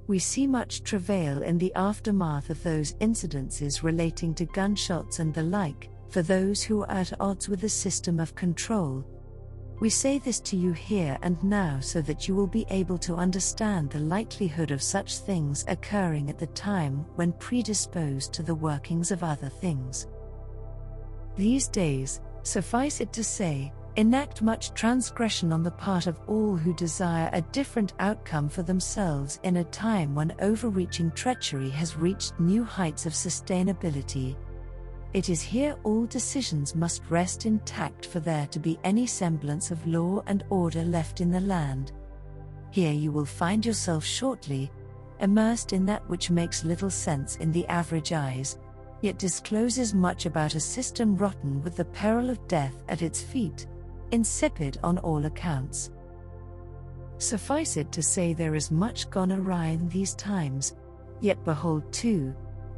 We see much travail in the aftermath of those incidences relating to gunshots and the like, for those who are at odds with the system of control. We say this to you here and now so that you will be able to understand the likelihood of such things occurring at the time when predisposed to the workings of other things. These days, suffice it to say, enact much transgression on the part of all who desire a different outcome for themselves in a time when overreaching treachery has reached new heights of sustainability. It is here all decisions must rest intact for there to be any semblance of law and order left in the land. Here you will find yourself shortly immersed in that which makes little sense in the average eyes, yet discloses much about a system rotten with the peril of death at its feet, insipid on all accounts. Suffice it to say there is much gone awry in these times, yet behold too,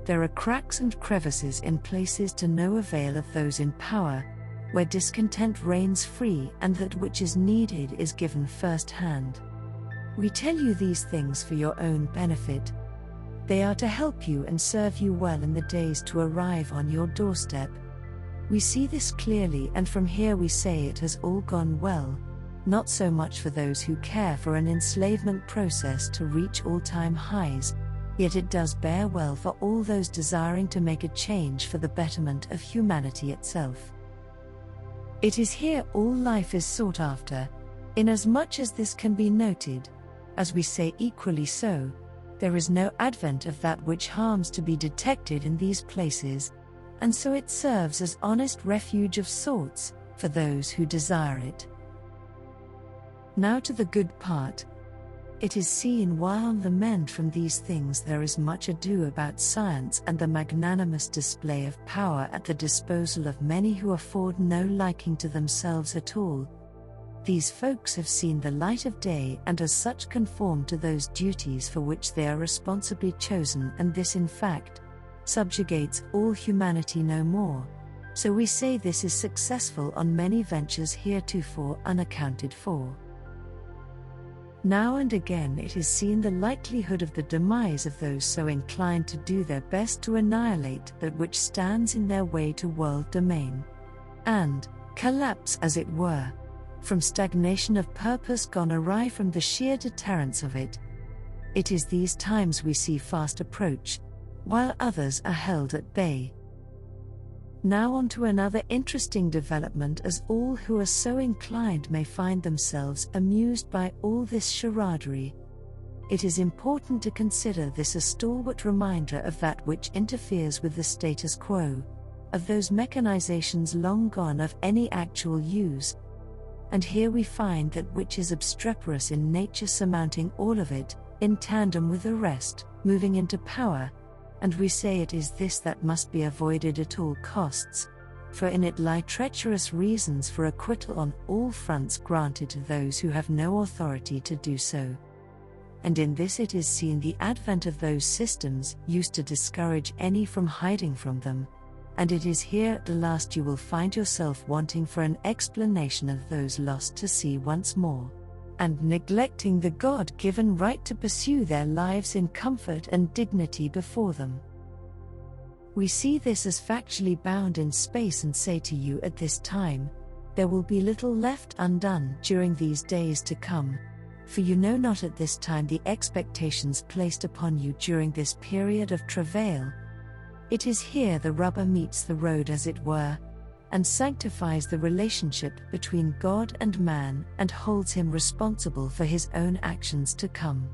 there are cracks and crevices in places to no avail of those in power, where discontent reigns free and that which is needed is given first hand. We tell you these things for your own benefit. They are to help you and serve you well in the days to arrive on your doorstep. We see this clearly, and from here we say it has all gone well, not so much for those who care for an enslavement process to reach all-time highs, yet it does bear well for all those desiring to make a change for the betterment of humanity itself. It is here all life is sought after, inasmuch as this can be noted, as we say equally so, there is no advent of that which harms to be detected in these places, and so it serves as honest refuge of sorts, for those who desire it. Now to the good part. It is seen while lament from these things there is much ado about science and the magnanimous display of power at the disposal of many who afford no liking to themselves at all. These folks have seen the light of day and as such conform to those duties for which they are responsibly chosen, and this in fact subjugates all humanity no more. So we say this is successful on many ventures heretofore unaccounted for. Now and again it is seen the likelihood of the demise of those so inclined to do their best to annihilate that which stands in their way to world domain, and collapse as it were, from stagnation of purpose gone awry from the sheer deterrence of it. It is these times we see fast approach, while others are held at bay. Now on to another interesting development, as all who are so inclined may find themselves amused by all this charaderie. It is important to consider this a stalwart reminder of that which interferes with the status quo, of those mechanizations long gone of any actual use. And here we find that which is obstreperous in nature surmounting all of it, in tandem with the rest, moving into power, and we say it is this that must be avoided at all costs, for in it lie treacherous reasons for acquittal on all fronts granted to those who have no authority to do so. And in this it is seen the advent of those systems used to discourage any from hiding from them, and it is here at the last you will find yourself wanting for an explanation of those lost to see once more, and neglecting the God-given right to pursue their lives in comfort and dignity before them. We see this as factually bound in space and say to you at this time, there will be little left undone during these days to come, for you know not at this time the expectations placed upon you during this period of travail. It is here the rubber meets the road as it were, and sanctifies the relationship between God and man and holds him responsible for his own actions to come.